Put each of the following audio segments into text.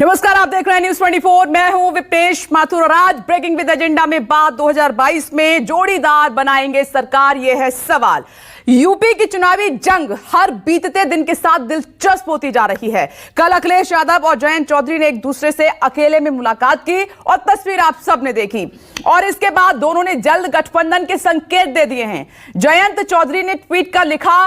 नमस्कार, आप देख रहे हैं न्यूज 24। मैं हूं विपनेश माथुर और आज ब्रेकिंग विद एजेंडा में बात 2022 में जोड़ीदार बनाएंगे सरकार, यह है सवाल। यूपी की चुनावी जंग हर बीतते दिन के साथ दिलचस्प होती जा रही है। कल अखिलेश यादव और जयंत चौधरी ने एक दूसरे से अकेले में मुलाकात की और तस्वीर आप सब ने देखी और इसके बाद दोनों ने जल्द गठबंधन के संकेत दे दिए हैं। जयंत चौधरी ने ट्वीट कर लिखा,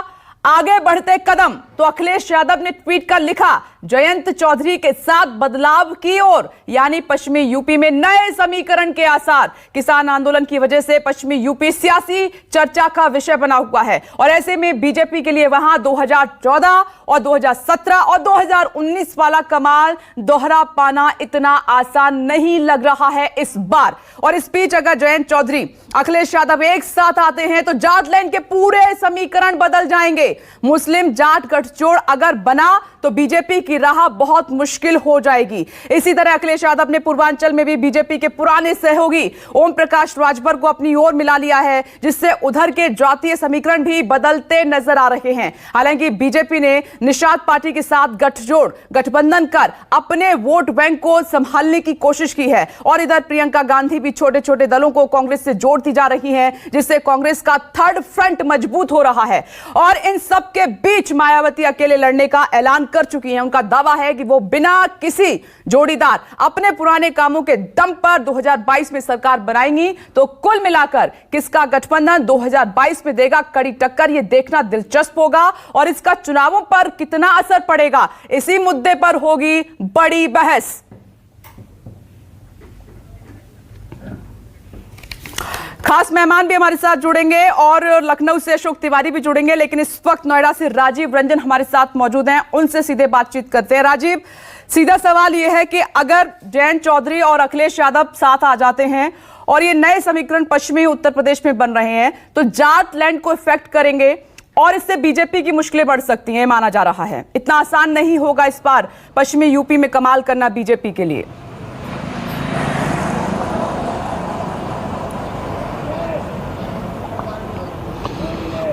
आगे बढ़ते कदम, तो अखिलेश यादव ने ट्वीट कर लिखा, जयंत चौधरी के साथ बदलाव की ओर, यानी पश्चिमी यूपी में नए समीकरण के आसार। किसान आंदोलन की वजह से पश्चिमी यूपी सियासी चर्चा का विषय बना हुआ है और ऐसे में बीजेपी के लिए वहां 2014 और 2017 और 2019 वाला कमाल दोहरा पाना इतना आसान नहीं लग रहा है इस बार। और इस बीच अगर जयंत चौधरी अखिलेश यादव एक साथ आते हैं तो जाटलैंड के पूरे समीकरण बदल जाएंगे। मुस्लिम जाट गठजोड़ अगर बना तो बीजेपी की राह बहुत मुश्किल हो जाएगी। इसी तरह अखिलेश यादव ने पूर्वांचल में भी बीजेपी के पुराने सहयोगी ओम प्रकाश राजभर को अपनी ओर मिला लिया है, जिससे उधर के जातीय समीकरण भी बदलते नजर आ रहे हैं। हालांकि बीजेपी ने निषाद पार्टी के साथ गठबंधन कर अपने वोट बैंक को संभालने की कोशिश की है और इधर प्रियंका गांधी भी छोटे छोटे दलों को कांग्रेस से जोड़ती जा रही है, जिससे कांग्रेस का थर्ड फ्रंट मजबूत हो रहा है। और इन सबके बीच मायावती अकेले लड़ने का ऐलान कर चुकी हैं। उनका दावा है कि वो बिना किसी जोड़ीदार अपने पुराने कामों के दम पर 2022 में सरकार बनाएंगी। तो कुल मिलाकर किसका गठबंधन 2022 में देगा कड़ी टक्कर, यह देखना दिलचस्प होगा और इसका चुनावों पर कितना असर पड़ेगा, इसी मुद्दे पर होगी बड़ी बहस। खास मेहमान भी हमारे साथ जुड़ेंगे और लखनऊ से अशोक तिवारी भी जुड़ेंगे, लेकिन इस वक्त नोएडा से राजीव रंजन हमारे साथ मौजूद हैं, उनसे सीधे बातचीत करते हैं। राजीव, सीधा सवाल यह है कि अगर जयंत चौधरी और अखिलेश यादव साथ आ जाते हैं और ये नए समीकरण पश्चिमी उत्तर प्रदेश में बन रहे हैं तो जाटलैंड को इफेक्ट करेंगे और इससे बीजेपी की मुश्किलें बढ़ सकती हैं, माना जा रहा है। इतना आसान नहीं होगा इस बार पश्चिमी यूपी में कमाल करना बीजेपी के लिए।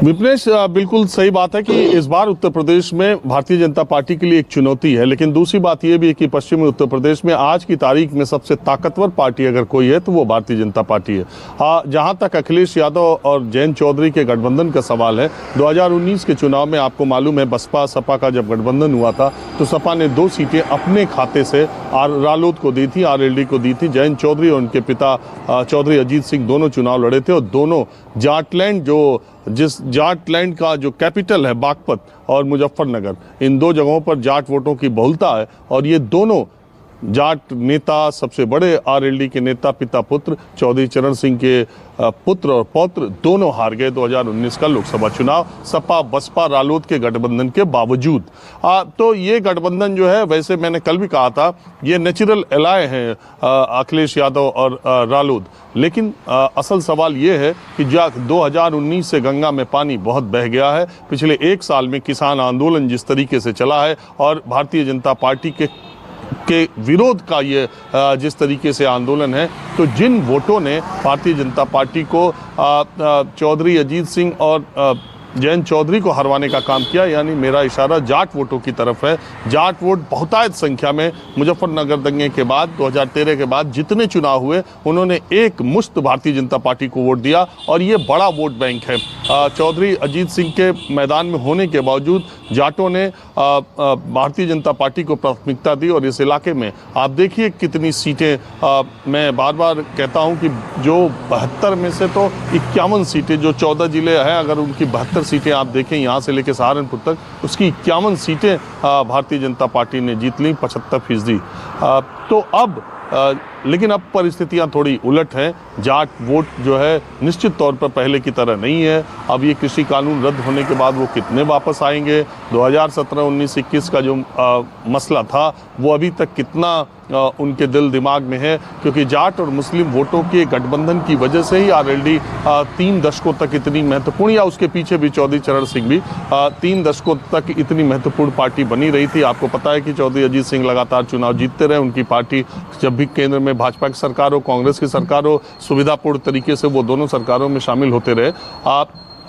विपनेश, बिल्कुल सही बात है कि इस बार उत्तर प्रदेश में भारतीय जनता पार्टी के लिए एक चुनौती है, लेकिन दूसरी बात यह भी है कि पश्चिमी उत्तर प्रदेश में आज की तारीख में सबसे ताकतवर पार्टी अगर कोई है तो वो भारतीय जनता पार्टी है। जहां तक अखिलेश यादव और जयंत चौधरी के गठबंधन का सवाल है, 2019 के चुनाव में आपको मालूम है बसपा सपा का जब गठबंधन हुआ था तो सपा ने 2 सीटें अपने खाते से रालोद को दी थी, आरएलडी को दी थी। जयंत चौधरी और उनके पिता चौधरी अजीत सिंह दोनों चुनाव लड़े थे और दोनों जाटलैंड, जिस जाटलैंड का जो कैपिटल है बागपत और मुजफ्फरनगर, इन 2 जगहों पर जाट वोटों की बहुलता है और ये दोनों जाट नेता, सबसे बड़े आरएलडी के नेता पिता पुत्र चौधरी चरण सिंह के पुत्र और पौत्र दोनों हार गए 2019 का लोकसभा चुनाव सपा बसपा रालोद के गठबंधन के बावजूद। तो ये गठबंधन जो है, वैसे मैंने कल भी कहा था, ये नेचुरल एलाय हैं अखिलेश यादव और रालोद, लेकिन असल सवाल ये है कि 2019 से गंगा में पानी बहुत बह गया है। पिछले 1 साल में किसान आंदोलन जिस तरीके से चला है और भारतीय जनता पार्टी के विरोध का ये जिस तरीके से आंदोलन है, तो जिन वोटों ने भारतीय जनता पार्टी को चौधरी अजीत सिंह और जयंत चौधरी को हरवाने का काम किया, यानी मेरा इशारा जाट वोटों की तरफ है। जाट वोट बहुतायत संख्या में मुजफ्फरनगर दंगे के बाद 2013 के बाद जितने चुनाव हुए उन्होंने एक मुश्त भारतीय जनता पार्टी को वोट दिया और ये बड़ा वोट बैंक है। चौधरी अजीत सिंह के मैदान में होने के बावजूद जाटों ने भारतीय जनता पार्टी को प्राथमिकता दी और इस इलाके में आप देखिए कितनी सीटें, मैं बार बार कहता हूं कि जो 72 में से तो 51 सीटें, जो 14 जिले हैं, अगर उनकी 72 सीटें आप देखें यहाँ से लेकर सहारनपुर तक, उसकी 51 सीटें भारतीय जनता पार्टी ने जीत ली, 75%। तो अब लेकिन अब परिस्थितियां थोड़ी उलट हैं। जाट वोट जो है निश्चित तौर पर पहले की तरह नहीं है। अब ये कृषि कानून रद्द होने के बाद वो कितने वापस आएंगे, 2017, 19, 21 का जो मसला था वो अभी तक कितना उनके दिल दिमाग में है, क्योंकि जाट और मुस्लिम वोटों के गठबंधन की वजह से ही आरएलडी 3 दशकों तक इतनी महत्वपूर्ण, या उसके पीछे भी चौधरी चरण सिंह भी 3 दशकों तक इतनी महत्वपूर्ण पार्टी बनी रही थी। आपको पता है कि चौधरी अजीत सिंह लगातार चुनाव जीतते रहे, उनकी पार्टी जब भी केंद्र में भाजपा की सरकार हो, कांग्रेस की सरकार हो, सुविधापूर्ण तरीके से वो दोनों सरकारों में शामिल होते रहे।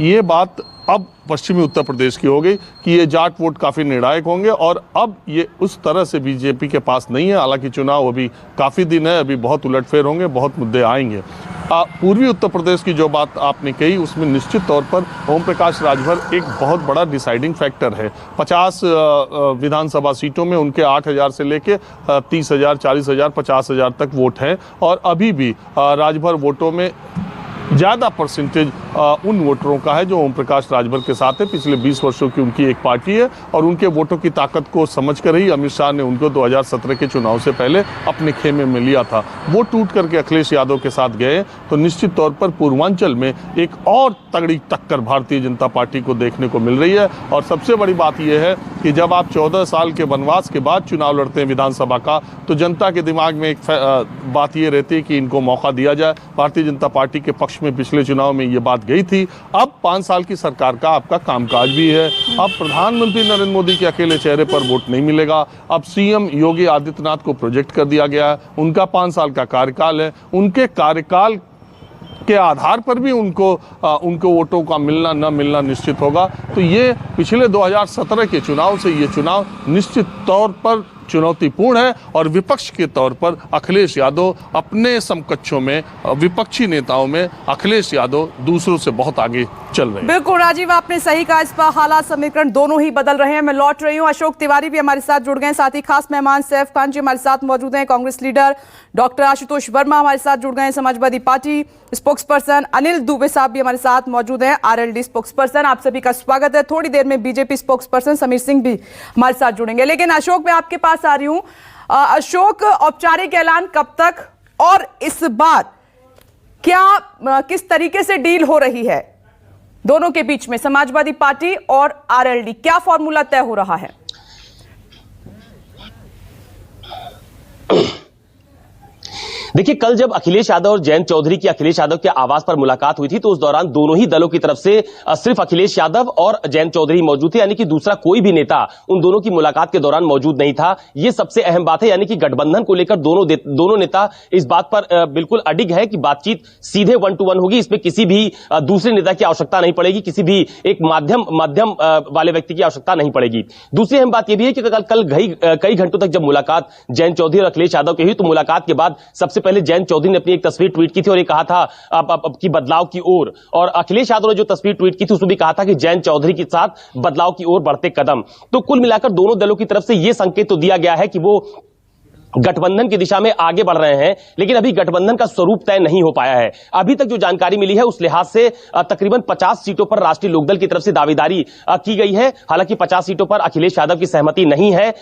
ये बात अब पश्चिमी उत्तर प्रदेश की हो गई कि ये जाट वोट काफ़ी निर्णायक होंगे और अब ये उस तरह से बीजेपी के पास नहीं है। हालांकि चुनाव अभी काफ़ी दिन है, अभी बहुत उलटफेर होंगे, बहुत मुद्दे आएंगे। पूर्वी उत्तर प्रदेश की जो बात आपने कही उसमें निश्चित तौर पर ओम प्रकाश राजभर एक बहुत बड़ा डिसाइडिंग फैक्टर है। 50 विधानसभा सीटों में उनके 8,000 से लेके 30,000, 40,000, 50,000 तक वोट हैं और अभी भी राजभर वोटों में ज़्यादा परसेंटेज उन वोटरों का है जो ओम प्रकाश राजभर के साथ है। पिछले 20 वर्षों की उनकी एक पार्टी है और उनके वोटों की ताकत को समझकर ही अमित शाह ने उनको 2017 के चुनाव से पहले अपने खेमे में लिया था। वो टूट करके अखिलेश यादव के साथ गए तो निश्चित तौर पर पूर्वांचल में एक और तगड़ी टक्कर भारतीय जनता पार्टी को देखने को मिल रही है। और सबसे बड़ी बात यह है कि जब आप 14 साल के वनवास के बाद चुनाव लड़ते हैं विधानसभा का, तो जनता के दिमाग में एक बात ये रहती है कि इनको मौका दिया जाए। भारतीय जनता पार्टी के पक्ष में पिछले चुनाव में ये बात गई थी। अब 5 साल की सरकार का आपका कामकाज भी है। अब प्रधानमंत्री नरेंद्र मोदी के अकेले चेहरे पर वोट नहीं मिलेगा। अब सीएम योगी आदित्यनाथ को प्रोजेक्ट कर दिया गया है। उनका 5 साल का कार्यकाल है। उनके कार्यकाल के आधार पर भी उनको वोटों का मिलना न मिलना निश्चित होगा। तो ये पिछले 2017 के चुनाव से ये चुनाव निश्चित तौर पर चुनौतीपूर्ण है और विपक्ष के तौर पर अखिलेश यादव अपने समकक्षों में, विपक्षी नेताओं में अखिलेश यादव दूसरों से बहुत आगे चल रहे हैं। बिल्कुल राजीव, आपने सही कहा। इस पर हालात समीकरण दोनों ही बदल रहे हैं। मैं लौट रही हूँ। अशोक तिवारी भी हमारे साथ जुड़ गए, साथ ही खास मेहमान सैफ खान जी हमारे साथ मौजूद हैं। कांग्रेस लीडर डॉक्टर आशुतोष वर्मा हमारे साथ जुड़ गए, Samajwadi party spokes person Anil Dubey साहब भी हमारे साथ मौजूद हैं, आरएलडी स्पोक्स पर्सन। आप सभी का स्वागत है। थोड़ी देर में BJP spokes person Sameer Singh भी हमारे साथ जुड़ेंगे। लेकिन अशोक, मैं आपके पास आ रही हूं। अशोक, औपचारिक ऐलान कब तक और इस बार किस तरीके से डील हो रही है दोनों के बीच में, समाजवादी पार्टी और आरएलडी, क्या फॉर्मूला तय हो रहा है? देखिए, कल जब अखिलेश यादव और जयंत चौधरी की अखिलेश यादव के आवास पर मुलाकात हुई थी तो उस दौरान दोनों ही दलों की तरफ से सिर्फ अखिलेश यादव और जयंत चौधरी मौजूद थे, यानी कि दूसरा कोई भी नेता उन दोनों की मुलाकात के दौरान मौजूद नहीं था। यह सबसे अहम बात है, यानी कि गठबंधन को लेकर दोनों नेता इस बात पर बिल्कुल अडिग है कि बातचीत सीधे 1 to 1 होगी। इसमें किसी भी दूसरे नेता की आवश्यकता नहीं पड़ेगी, किसी भी एक माध्यम वाले व्यक्ति की आवश्यकता नहीं पड़ेगी। दूसरी अहम बात यह भी है कि कल कई घंटों तक जब मुलाकात जयंत चौधरी और अखिलेश यादव की हुई तो मुलाकात के बाद सबसे पहले जयंत चौधरी ने अपनी एक तस्वीर ट्वीट की थी और ये कहा था अब की बदलाव की ओर, और अखिलेश यादव ने जो तस्वीर ट्वीट की थी उसमें भी कहा था कि जयंत चौधरी के साथ बदलाव की ओर बढ़ते कदम। तो कुल मिलाकर दोनों दलों की तरफ से यह संकेत तो दिया गया है कि वो गठबंधन की दिशा में आगे बढ़ रहे हैं, लेकिन अभी गठबंधन का स्वरूप तय नहीं हो पाया है। अभी तक जो जानकारी मिली है उस लिहाज से तकरीबन 50 सीटों पर राष्ट्रीय लोकदल की तरफ से दावेदारी की गई है। हालांकि 50 सीटों पर अखिलेश यादव की सहमति नहीं है।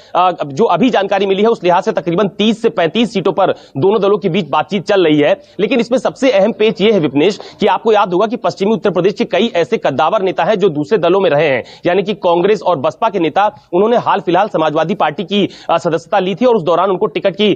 जो अभी जानकारी मिली है उस लिहाज से तकरीबन 30 से 35 सीटों पर दोनों दलों के बीच बातचीत चल रही है। लेकिन इसमें सबसे अहम पेच यह है विपनेश कि आपको याद होगा कि पश्चिमी उत्तर प्रदेश के कई ऐसे कद्दावर नेता हैं जो दूसरे दलों में रहे हैं, यानी कि कांग्रेस और बसपा के नेता। उन्होंने हाल फिलहाल समाजवादी पार्टी की सदस्यता ली थी और उस दौरान उनको टिकट की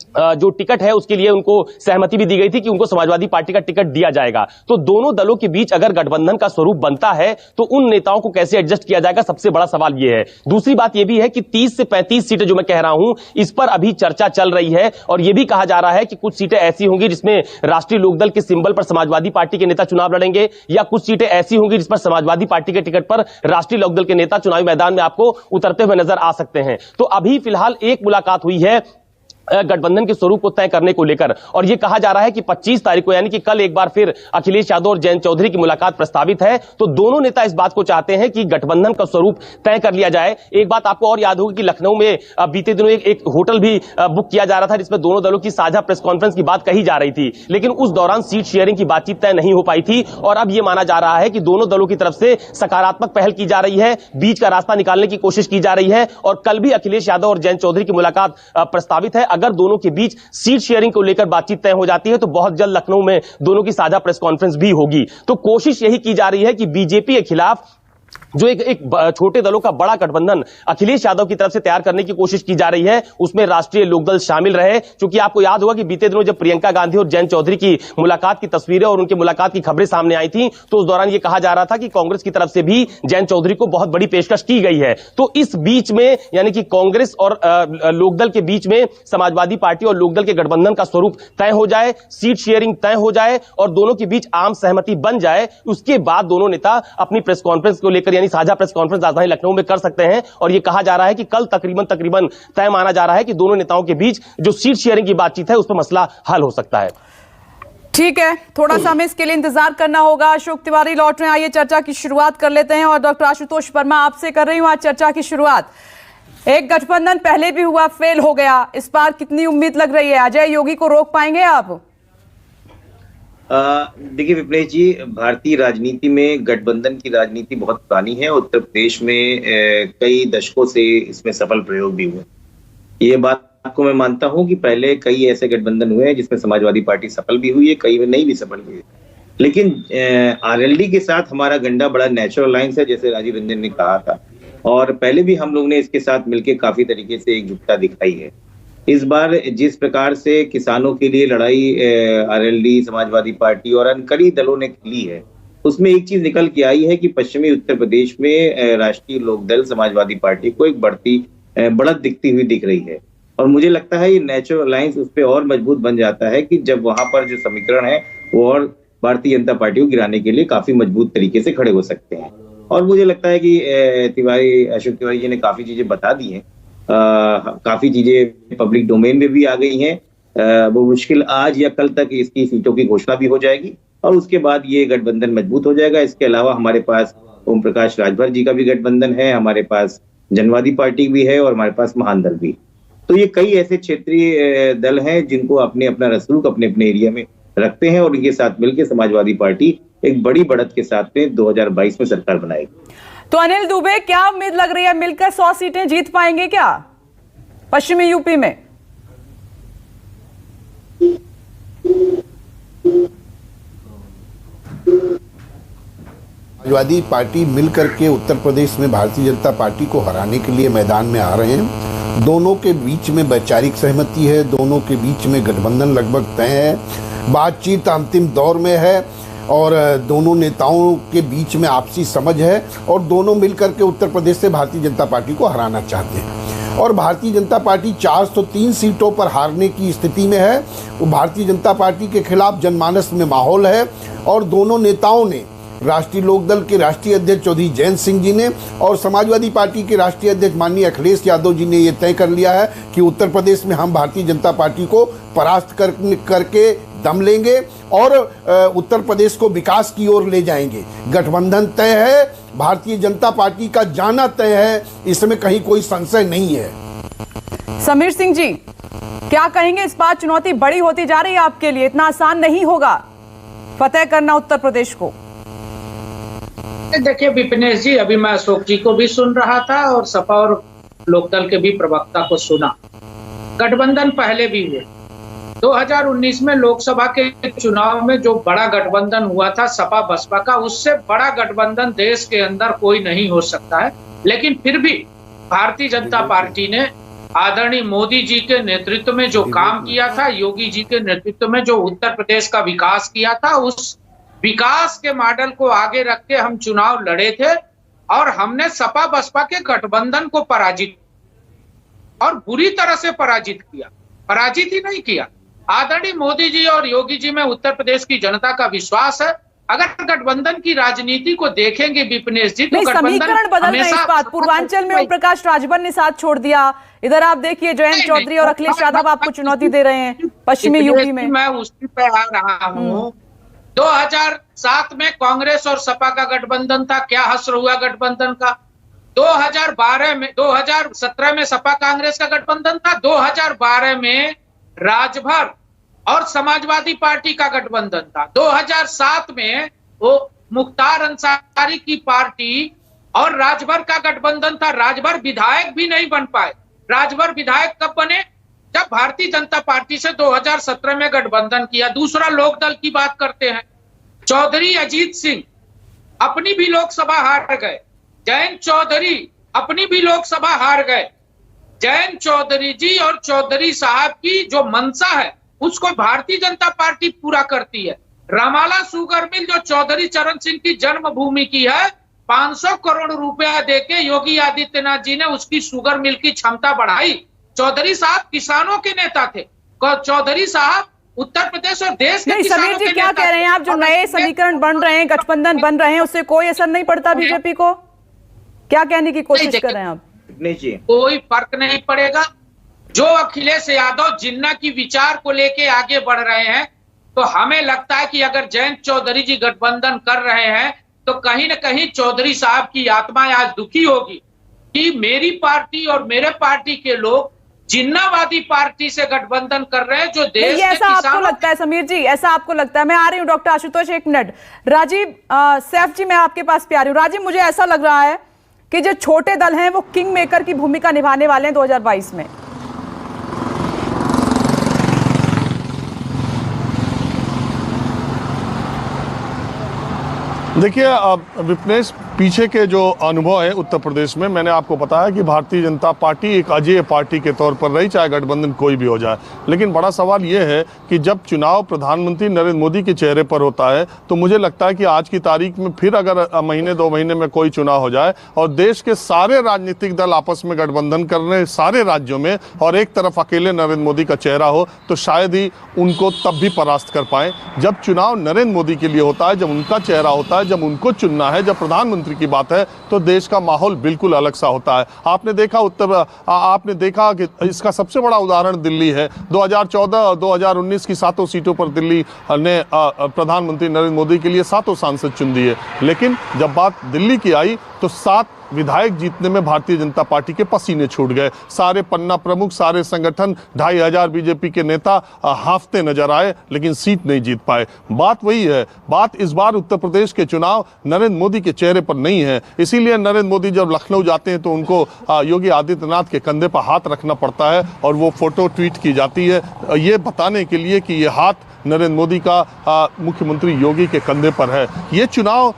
जो टिकट है उसके लिए उनको सहमति भी दी गई थी कि उनको समाजवादी पार्टी का टिकट दिया जाएगा। तो दोनों दलों के बीच अगर गठबंधन का स्वरूप बनता है तो उन नेताओं को कैसे एडजस्ट किया जाएगा, सबसे बड़ा सवाल यह है। दूसरी बात यह भी है कि 30 से 35 सीटें जो मैं कह रहा हूं इस पर अभी चर्चा चल रही है और यह भी कहा जा रहा है कि कुछ सीटें ऐसी होंगी जिसमें राष्ट्रीय लोकदल के सिंबल पर समाजवादी पार्टी के नेता चुनाव लड़ेंगे, या कुछ सीटें ऐसी होंगी जिस पर समाजवादी पार्टी के टिकट पर राष्ट्रीय लोकदल के नेता चुनावी मैदान में आपको उतरते हुए नजर आ सकते हैं। तो अभी फिलहाल एक मुलाकात हुई है गठबंधन के स्वरूप को तय करने को लेकर, और यह कहा जा रहा है कि 25 तारीख को यानी कि कल एक बार फिर अखिलेश यादव और जयंत चौधरी की मुलाकात प्रस्तावित है। तो दोनों नेता इस बात को चाहते हैं कि गठबंधन का स्वरूप तय कर लिया जाए। एक बात आपको और याद होगी कि लखनऊ में बीते दिनों एक होटल भी बुक किया जा रहा था जिसमें दोनों दलों की साझा प्रेस कॉन्फ्रेंस की बात कही जा रही थी, लेकिन उस दौरान सीट शेयरिंग की बातचीत तय नहीं हो पाई थी। और अब यह माना जा रहा है कि दोनों दलों की तरफ से सकारात्मक पहल की जा रही है, बीच का रास्ता निकालने की कोशिश की जा रही है। और कल भी अखिलेश यादव और जयंत चौधरी की मुलाकात प्रस्तावित है। अगर दोनों के बीच सीट शेयरिंग को लेकर बातचीत तय हो जाती है तो बहुत जल्द लखनऊ में दोनों की साझा प्रेस कॉन्फ्रेंस भी होगी। तो कोशिश यही की जा रही है कि बीजेपी के खिलाफ जो एक छोटे दलों का बड़ा गठबंधन अखिलेश यादव की तरफ से तैयार करने की कोशिश की जा रही है, उसमें राष्ट्रीय लोकदल शामिल रहे। क्योंकि आपको याद होगा कि बीते दिनों जब प्रियंका गांधी और जयंत चौधरी की मुलाकात की तस्वीरें और उनकी मुलाकात की खबरें सामने आई थी, तो उस दौरान यह कहा जा रहा था कि कांग्रेस की तरफ से भी जयंत चौधरी को बहुत बड़ी पेशकश की गई है। तो इस बीच में यानी कि कांग्रेस और लोकदल के बीच में समाजवादी पार्टी और लोकदल के गठबंधन का स्वरूप तय हो जाए, सीट शेयरिंग तय हो जाए और दोनों के बीच आम सहमति बन जाए, उसके बाद दोनों नेता अपनी प्रेस कॉन्फ्रेंस को लेकर यानी साझा प्रेस कॉन्फ्रेंस राजधानी लखनऊ में कर सकते हैं। और यह कहा जा रहा है कि कल तकरीबन तय माना जा रहा है कि दोनों नेताओं के बीच जो सीट शेयरिंग की बातचीत है उस पर मसला हल हो सकता है। ठीक है, थोड़ा सा हमें इसके लिए इंतजार करना होगा। अशोक तिवारी लौट रहे हैं, आइए चर्चा की शुरुआत कर लेते हैं। और डॉक्टर आशुतोष वर्मा, आपसे कर रही हूं आज चर्चा की शुरुआत। एक गठबंधन पहले भी हुआ, फेल हो गया, इस बार कितनी उम्मीद लग रही है? अजय योगी को रोक पाएंगे आप? देखिए विप्लेश जी, भारतीय राजनीति में गठबंधन की राजनीति बहुत पुरानी है। उत्तर प्रदेश में कई दशकों से इसमें सफल प्रयोग भी हुए। ये बात को मैं मानता हूं कि पहले कई ऐसे गठबंधन हुए हैं जिसमें समाजवादी पार्टी सफल भी हुई है, कई में नहीं भी सफल हुई है। लेकिन आरएलडी के साथ हमारा गंडा बड़ा नेचुरल अलायंस है, जैसे राजीव रंजन ने कहा था, और पहले भी हम लोग ने इसके साथ मिलकर काफी तरीके से एकजुटता दिखाई है। इस बार जिस प्रकार से किसानों के लिए लड़ाई आरएलडी, समाजवादी पार्टी और अन्य कई दलों ने की है, उसमें एक चीज निकल के आई है कि पश्चिमी उत्तर प्रदेश में राष्ट्रीय लोकदल समाजवादी पार्टी को एक बढ़त दिखती हुई दिख रही है। और मुझे लगता है ये नेचुरल अलायंस उस पर और मजबूत बन जाता है कि जब वहां पर जो समीकरण है वो और भारतीय जनता पार्टी को गिराने के लिए काफी मजबूत तरीके से खड़े हो सकते हैं। और मुझे लगता है कि अशोक तिवारी जी ने काफी चीजें बता दी हैं, काफी चीजें पब्लिक डोमेन में भी आ गई हैं। वो मुश्किल आज या कल तक इसकी सीटों की घोषणा भी हो जाएगी और उसके बाद ये गठबंधन मजबूत हो जाएगा। इसके अलावा हमारे पास ओम प्रकाश राजभर जी का भी गठबंधन है, हमारे पास जनवादी पार्टी भी है और हमारे पास महान दल भी। तो ये कई ऐसे क्षेत्रीय दल हैं जिनको अपने अपना रसूख अपने अपने एरिया में रखते हैं और इनके साथ मिलकर समाजवादी पार्टी एक बड़ी बढ़त के साथ में 2022 में सरकार बनाएगी। तो अनिल दुबे, क्या उम्मीद लग रही है, मिलकर 100 सीटें जीत पाएंगे क्या पश्चिमी यूपी में? समाजवादी पार्टी मिलकर के उत्तर प्रदेश में भारतीय जनता पार्टी को हराने के लिए मैदान में आ रहे हैं। दोनों के बीच में वैचारिक सहमति है, दोनों के बीच में गठबंधन लगभग तय है, बातचीत अंतिम दौर में है और दोनों नेताओं के बीच में आपसी समझ है और दोनों मिलकर के उत्तर प्रदेश से भारतीय जनता पार्टी को हराना चाहते हैं। और भारतीय जनता पार्टी 403 सीटों पर हारने की स्थिति में है। वो भारतीय जनता पार्टी के खिलाफ जनमानस में माहौल है और दोनों नेताओं ने, राष्ट्रीय लोकदल के राष्ट्रीय अध्यक्ष चौधरी जयंत सिंह जी ने और समाजवादी पार्टी के राष्ट्रीय अध्यक्ष माननीय अखिलेश यादव जी ने यह तय कर लिया है कि उत्तर प्रदेश में हम भारतीय जनता पार्टी को परास्त करके दम लेंगे और उत्तर प्रदेश को विकास की ओर ले जाएंगे। गठबंधन तय है, भारतीय जनता पार्टी का जाना तय है, इसमें कहीं कोई संशय नहीं है। समीर सिंह जी, क्या कहेंगे, इस बार चुनौती बड़ी होती जा रही है आपके लिए? इतना आसान नहीं होगा फतेह करना उत्तर प्रदेश को। देखिए विपिनेश जी, अभी मैं अशोक जी को भी सुन रहा था और सपा और लोकदल के भी प्रवक्ता को सुना। गठबंधन पहले भी हुए। 2019 में लोकसभा के चुनाव में जो बड़ा गठबंधन हुआ था सपा बसपा का, उससे बड़ा गठबंधन देश के अंदर कोई नहीं हो सकता है। लेकिन फिर भी भारतीय जनता पार्टी ने आदरणीय मोदी जी के नेतृत्व में जो काम किया था, योगी जी के नेतृत्व में जो उत्तर प्रदेश का विकास किया था, उस विकास के मॉडल को आगे रख के हम चुनाव लड़े थे और हमने सपा बसपा के गठबंधन को पराजित और बुरी तरह से पराजित किया। पराजित ही नहीं किया। आदरणीय मोदी जी और योगी जी में उत्तर प्रदेश की जनता का विश्वास है। अगर गठबंधन की राजनीति को देखेंगे विपिनेश जी, तो समीकरण बदल रहे हैं। इस बात पूर्वांचल में ओम प्रकाश राजभर ने साथ छोड़ दिया, इधर आप देखिए जयंत चौधरी और अखिलेश यादव आपको चुनौती दे रहे हैं पश्चिमी यूपी में। मैं उसी पे आ रहा हूँ। 2007 में कांग्रेस और सपा का गठबंधन था, क्या हश्र हुआ गठबंधन का। 2017 में सपा कांग्रेस का गठबंधन था। 2012 में राजभर और समाजवादी पार्टी का गठबंधन था। 2007 में वो मुख्तार अंसारी की पार्टी और राजभर का गठबंधन था। राजभर विधायक भी नहीं बन पाए। राजभर विधायक कब बने? जब भारतीय जनता पार्टी से 2017 में गठबंधन किया। दूसरा लोकदल की बात करते हैं। चौधरी अजीत सिंह अपनी भी लोकसभा हार गए। जयंत चौधरी अपनी भी लोकसभा हार गए। जयंत चौधरी जी और चौधरी साहब की जो मंशा है उसको भारतीय जनता पार्टी पूरा करती है। रामाला शुगर मिल जो चौधरी चरण सिंह की जन्मभूमि की है, 500 करोड़ रुपया देके योगी आदित्यनाथ जी ने उसकी शुगर मिल की क्षमता बढ़ाई। चौधरी साहब किसानों के नेता थे। चौधरी साहब उत्तर प्रदेश और देश के नहीं, किसानों समीर जी के क्या नेता कह रहे हैं आप? जो नए समीकरण बन रहे हैं, गठबंधन बन रहे हैं, उससे कोई असर नहीं पड़ता बीजेपी को? क्या कहने की कोशिश कर रहे हैं आप? नहीं जी, कोई फर्क नहीं पड़ेगा। जो अखिलेश यादव जिन्ना की विचार को लेके आगे बढ़ रहे हैं, तो हमें लगता है कि अगर जयंत चौधरी जी गठबंधन कर रहे हैं तो कहीं ना कहीं चौधरी साहब की आत्मा आज दुखी होगी कि मेरी पार्टी और मेरे पार्टी के लोग जिन्नावादी पार्टी से गठबंधन कर रहे हैं जो देश नहीं, के ऐसा आपको किसानों लगता है समीर जी? ऐसा आपको लगता है? मैं आ रही हूं डॉक्टर आशुतोष, एक मिनट। राजीव सैफ जी, मैं आपके पास पे आ रही हूं। राजीव, मुझे ऐसा लग रहा है कि जो छोटे दल हैं वो किंग मेकर की भूमिका निभाने वाले हैं 2022 में। देखिए विपनेश, पीछे के जो अनुभव है उत्तर प्रदेश में, मैंने आपको बताया कि भारतीय जनता पार्टी एक अजेय पार्टी के तौर पर रही, चाहे गठबंधन कोई भी हो जाए। लेकिन बड़ा सवाल ये है कि जब चुनाव प्रधानमंत्री नरेंद्र मोदी के चेहरे पर होता है तो मुझे लगता है कि आज की तारीख में फिर अगर महीने 2 महीने में कोई चुनाव हो जाए और देश के सारे राजनीतिक दल आपस में गठबंधन कर रहे हैं सारे राज्यों में, और एक तरफ अकेले नरेंद्र मोदी का चेहरा हो, तो शायद ही उनको तब भी परास्त कर पाए। जब चुनाव नरेंद्र मोदी के लिए होता है, जब उनका चेहरा होता है, जब उनको चुनना है, जब प्रधानमंत्री की बात है, तो देश का माहौल बिल्कुल अलग सा होता है। आपने देखा कि इसका सबसे बड़ा उदाहरण दिल्ली है। 2014 और 2019 की 7 सीटों पर दिल्ली ने प्रधानमंत्री नरेंद्र मोदी के लिए 7 सांसद चुन दिए। लेकिन जब बात दिल्ली की आई तो 7 विधायक जीतने में भारतीय जनता पार्टी के पसीने छूट गए। सारे पन्ना प्रमुख, सारे संगठन, 2500 बीजेपी के नेता हाफते नजर आए, लेकिन सीट नहीं जीत पाए। बात वही है, बात इस बार उत्तर प्रदेश के चुनाव नरेंद्र मोदी के चेहरे पर नहीं है। इसीलिए नरेंद्र मोदी जब लखनऊ जाते हैं तो उनको योगी आदित्यनाथ के कंधे पर हाथ रखना पड़ता है और वो फोटो ट्वीट की जाती है, ये बताने के लिए कि ये हाथ नरेंद्र मोदी का मुख्यमंत्री योगी के कंधे पर है। ये चुनाव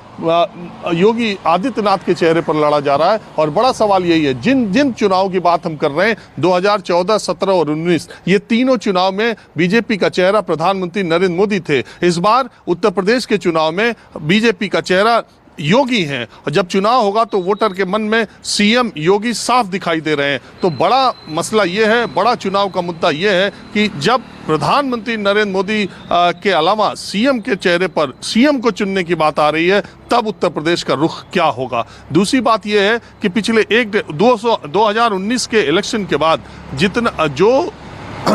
योगी आदित्यनाथ के चेहरे पर लड़ा जा रहा है। और बड़ा सवाल यही है, जिन चुनाव की बात हम कर रहे हैं, 2014, 17 और 19, ये तीनों चुनाव में बीजेपी का चेहरा प्रधानमंत्री नरेंद्र मोदी थे। इस बार उत्तर प्रदेश के चुनाव में बीजेपी का चेहरा योगी हैं, और जब चुनाव होगा तो वोटर के मन में सीएम योगी साफ दिखाई दे रहे हैं। तो बड़ा मसला ये है, बड़ा चुनाव का मुद्दा ये है कि जब प्रधानमंत्री नरेंद्र मोदी के अलावा सीएम के चेहरे पर सीएम को चुनने की बात आ रही है, तब उत्तर प्रदेश का रुख क्या होगा। दूसरी बात यह है कि पिछले 2019 के इलेक्शन के बाद जितना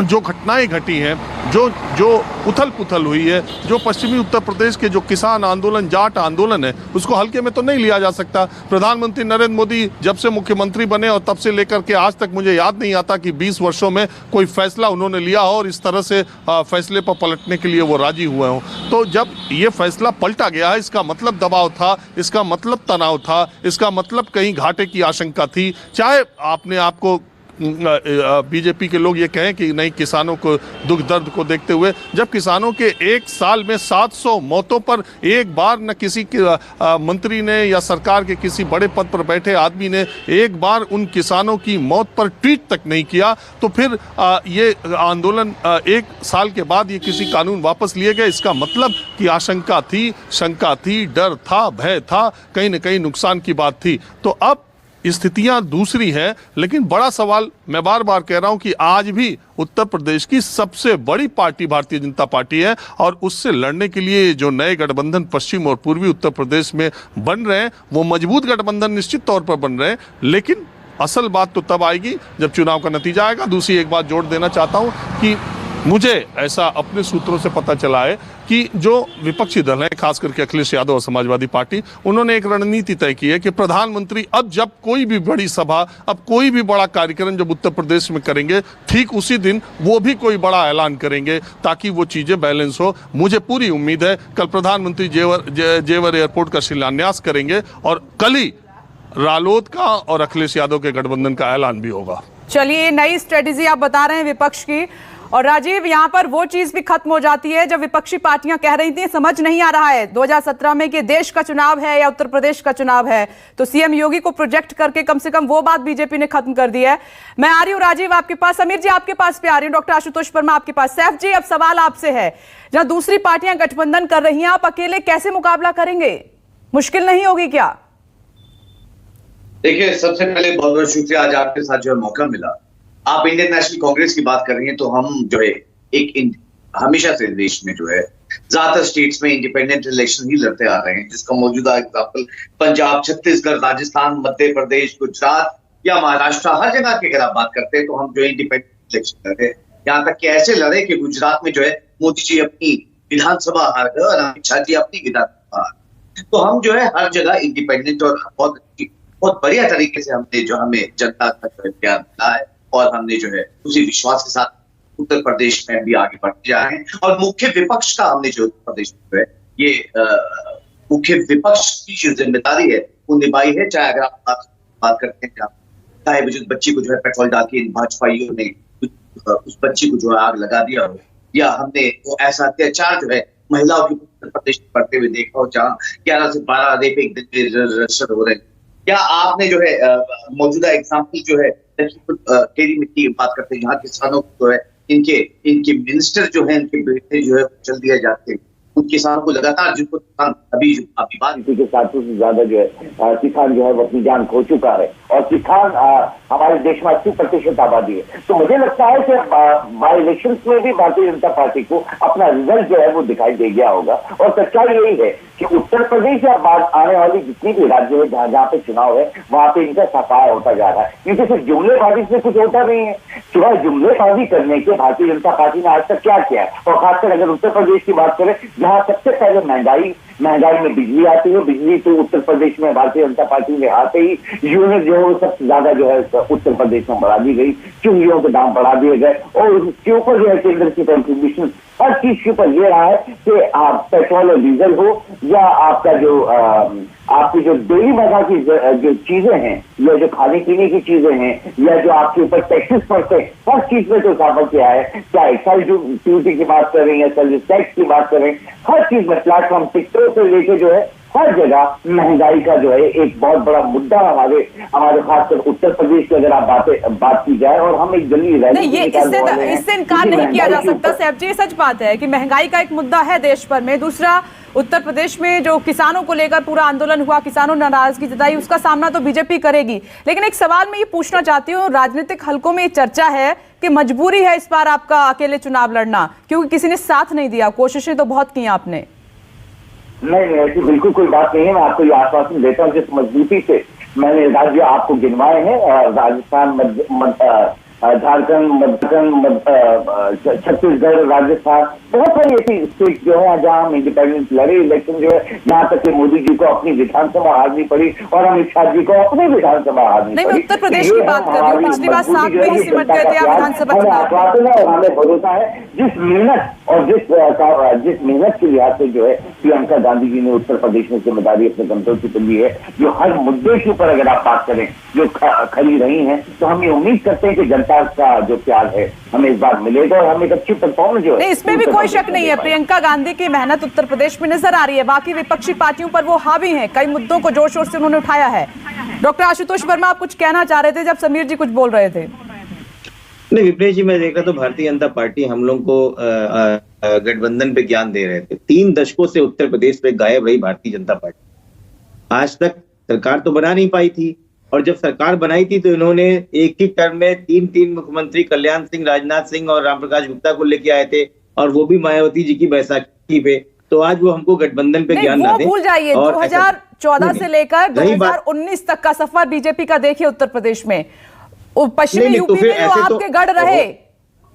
जो घटनाएं घटी हैं, जो उथल पुथल हुई है, जो पश्चिमी उत्तर प्रदेश के जो किसान आंदोलन, जाट आंदोलन है, उसको हल्के में तो नहीं लिया जा सकता। प्रधानमंत्री नरेंद्र मोदी जब से मुख्यमंत्री बने और तब से लेकर के आज तक मुझे याद नहीं आता कि 20 वर्षों में कोई फैसला उन्होंने लिया हो और इस तरह से फैसले पर पलटने के लिए वो राजी हुए हों। तो जब ये फैसला पलटा गया है, इसका मतलब दबाव था, इसका मतलब तनाव था, इसका मतलब कहीं घाटे की आशंका थी। चाहे आपने आपको बीजेपी के लोग ये कहें कि नहीं, किसानों को दुख दर्द को देखते हुए, जब किसानों के एक साल में 700 मौतों पर एक बार न किसी मंत्री ने या सरकार के किसी बड़े पद पर बैठे आदमी ने एक बार उन किसानों की मौत पर ट्वीट तक नहीं किया, तो फिर ये आंदोलन 1 साल के बाद ये किसी कानून वापस लिए गए। इसका मतलब कि आशंका थी, शंका थी, डर था, भय था, कहीं न कहीं नुकसान की बात थी। तो अब स्थितियां दूसरी हैं, लेकिन बड़ा सवाल मैं बार बार कह रहा हूं कि आज भी उत्तर प्रदेश की सबसे बड़ी पार्टी भारतीय जनता पार्टी है, और उससे लड़ने के लिए जो नए गठबंधन पश्चिम और पूर्वी उत्तर प्रदेश में बन रहे हैं, वो मजबूत गठबंधन निश्चित तौर पर बन रहे हैं। लेकिन असल बात तो तब आएगी जब चुनाव का नतीजा आएगा। दूसरी एक बात जोड़ देना चाहता हूं कि मुझे ऐसा अपने सूत्रों से पता चला है कि जो विपक्षी दल हैं, खास करके अखिलेश यादव और समाजवादी पार्टी, उन्होंने एक रणनीति तय की है कि प्रधानमंत्री अब जब कोई भी बड़ी सभा, अब कोई भी बड़ा कार्यक्रम जब उत्तर प्रदेश में करेंगे, ठीक उसी दिन वो भी कोई बड़ा ऐलान करेंगे ताकि वो चीजें बैलेंस हो। मुझे पूरी उम्मीद है कल प्रधानमंत्री जेवर एयरपोर्ट का शिलान्यास करेंगे और कल ही रालोद का और अखिलेश यादव के गठबंधन का ऐलान भी होगा। चलिए, नई स्ट्रेटेजी आप बता रहे हैं विपक्ष की, और राजीव, यहां पर वो चीज भी खत्म हो जाती है जब विपक्षी पार्टियां कह रही थी समझ नहीं आ रहा है 2017 में कि देश का चुनाव है या उत्तर प्रदेश का चुनाव है, तो सीएम योगी को प्रोजेक्ट करके कम से कम वो बात बीजेपी ने खत्म कर दी है। मैं आ रही हूं राजीव आपके पास, समीर जी आपके पास भी आ रही हूं, डॉक्टर आशुतोष वर्मा आपके पास। सैफ जी, अब सवाल आपसे है, जहां दूसरी पार्टियां गठबंधन कर रही हैं, आप अकेले कैसे मुकाबला करेंगे? मुश्किल नहीं होगी क्या? देखिए, सबसे पहले बहुत बहुत शुक्रिया, आज आपके साथ जो है मौका मिला। आप इंडियन नेशनल कांग्रेस की बात कर रही हैं, तो हम जो है हमेशा से देश में जो है ज्यादातर स्टेट्स में इंडिपेंडेंट इलेक्शन ही लड़ते आ रहे हैं, जिसका मौजूदा एग्जाम्पल पंजाब, छत्तीसगढ़, राजस्थान, मध्य प्रदेश, गुजरात या महाराष्ट्र, हर जगह की अगर आप बात करते हैं तो हम जो है इंडिपेंडेंट इलेक्शन लड़े। यहाँ तक कि ऐसे लड़े कि गुजरात में जो है मोदी जी अपनी विधानसभा हार गए और अमित शाह जी अपनी विधानसभा हार गए। तो हम जो है हर जगह इंडिपेंडेंट और बहुत बढ़िया तरीके से हमने जो हमें जनता का प्यार मिला है और हमने जो है उसी विश्वास के साथ उत्तर प्रदेश में भी आगे बढ़ते जा रहे हैं। और मुख्य विपक्ष का हमने जो उत्तर प्रदेश में है ये मुख्य विपक्ष की जो जिम्मेदारी है वो निभाई है। चाहे अगर आप बात करते हैं, चाहे बुजुर्ग बच्ची को जो है पेट्रोल डाल के इन भाजपाइयों ने उस बच्ची को जो है आग लगा दिया हो, या हमने वो ऐसा अत्याचार जो है महिलाओं के उत्तर प्रदेश में बढ़ते हुए देखा हो जहाँ 11 से 12 रेप एक दिन में रजिस्टर हो रहे हैं, या आपने जो है मौजूदा एग्जाम्पल जो है टेरी मिट्टी की बात करते हैं, यहाँ किसानों को जो है इनके मिनिस्टर जो है इनके बेटे जो है चल दिए जाते हैं, उन किसानों को लगातार जिनको अभी बात के 700 से ज्यादा जो है किसान जो है वो अपनी जान खो चुका है और किसान हमारे देश में 80% आबादी है। तो मुझे लगता है कि बाई इलेक्शन में भी भारतीय जनता पार्टी को अपना रिजल्ट जो है वो दिखाई दे गया होगा। और सच्चाई यही है कि उत्तर प्रदेश या बाद आने वाली जितनी भी राज्य है जहाँ पे चुनाव है वहां पे इनका सफाया होता जा रहा है, क्योंकि सिर्फ जुमलेबाजी से कुछ होता नहीं है। सिवाय जुमलेबाजी करने के भारतीय जनता पार्टी ने आज तक क्या किया है? और खासकर अगर उत्तर प्रदेश की बात करें जहाँ सबसे पहले महंगाई में बिजली आती है, बिजली तो उत्तर प्रदेश में भारतीय जनता पार्टी के आते ही यूनिट जो है सबसे ज्यादा जो है उत्तर प्रदेश में बढ़ा दी गई, चूल्हियों के दाम बढ़ा दिए गए और उसके ऊपर जो है केंद्र की कंट्रीब्यूशन हर चीज के ऊपर ये रहा है कि आप पेट्रोल और डीजल हो या आपका जो आपकी जो डेली मजा की जो चीजें हैं या जो खाने पीने की चीजें हैं या जो आपके ऊपर टैक्सेस पड़ते हैं, हर चीज में जो इजाफा किया है, चाहे एक्साइज ड्यूटी की बात करें या सर्विस टैक्स की बात करें, हर चीज में प्लेटफॉर्म टिकटों से लेके जो है हर जगह महंगाई का जो है एक बहुत बड़ा मुद्दा हमारे खासकर उत्तर प्रदेश की अगर आप बात की जाए। और हम एक जल्दी इससे इनकार नहीं किया जा सकता सैफ जी, सच बात है कि महंगाई का एक मुद्दा है देश भर में। दूसरा, उत्तर प्रदेश में जो किसानों को लेकर पूरा आंदोलन हुआ, किसानों ने नाराजगी जताई, उसका सामना तो बीजेपी करेगी। लेकिन एक सवाल मैं ये पूछना चाहती हूँ, राजनीतिक हलकों में ये चर्चा है कि मजबूरी है इस बार आपका अकेले चुनाव लड़ना, क्योंकि किसी ने साथ नहीं दिया, कोशिशें तो बहुत की आपने। नहीं, ऐसी बिल्कुल कोई बात नहीं है। मैं आपको ये आश्वासन देता हूँ जिस मजबूती से मैंने राज्य आपको गिनवाए हैं, राजस्थान, झारखंड, छत्तीसगढ़, राजस्थान, बहुत सारी ऐसी स्टेट जो है जहां हम इंडिपेंडेंस लड़े इलेक्शन जो है, यहाँ तक कि मोदी जी को अपनी विधानसभा हारनी पड़ी और अमित शाह जी को अपनी विधानसभा हारनी पड़ी। नहीं, मैं उत्तर प्रदेश की बात कर रही हूँ, पिछली बार 7 में ही सिमट गए थे आप विधानसभा चुनाव। और हमें भरोसा है जिस मेहनत और जिस मेहनत के लिहाज से जो है प्रियंका गांधी जी ने उत्तर प्रदेश में जिम्मेदारी अपने कंट्रोल से ली है, जो हर मुद्दे के ऊपर अगर आप बात करें जो खड़ी रही है, तो हम ये उम्मीद करते हैं कि जनता का जो प्यार है हमें इस बार मिलेगा और हमें एक अच्छी परफॉर्मेंस जो है। इसमें भी कोई शक नहीं है, प्रियंका गांधी की मेहनत उत्तर प्रदेश में नजर आ रही है। बाकी विपक्षी पार्टियों पर वो हावी हैं, कई मुद्दों को जोर शोर से उन्होंने उठाया है। डॉक्टर आशुतोष वर्मा, आप कुछ कहना चाह रहे थे जब समीर जी कुछ बोल रहे थे? नहीं विपनेश जी, मैं देख रहा तो भारतीय जनता पार्टी हम लोग को गठबंधन पे ज्ञान दे रहे थे। 3 दशकों से उत्तर प्रदेश पे गायब रही भारतीय जनता पार्टी, आज तक सरकार तो बना नहीं पाई थी, और जब सरकार बनाई थी तो इन्होंने एक ही टर्म में 3 मुख्यमंत्री कल्याण सिंह, राजनाथ सिंह और रामप्रकाश गुप्ता को लेके आए थे, और वो भी मायावती जी की बैसाखी पे। तो आज वो हमको गठबंधन पे ज्ञान ना दें। भूल जाइए, 2014 से लेकर 2019 तक का सफर बीजेपी का देखिए उत्तर प्रदेश में, पश्चिमी यूपी में जो आपके गढ़ रहे,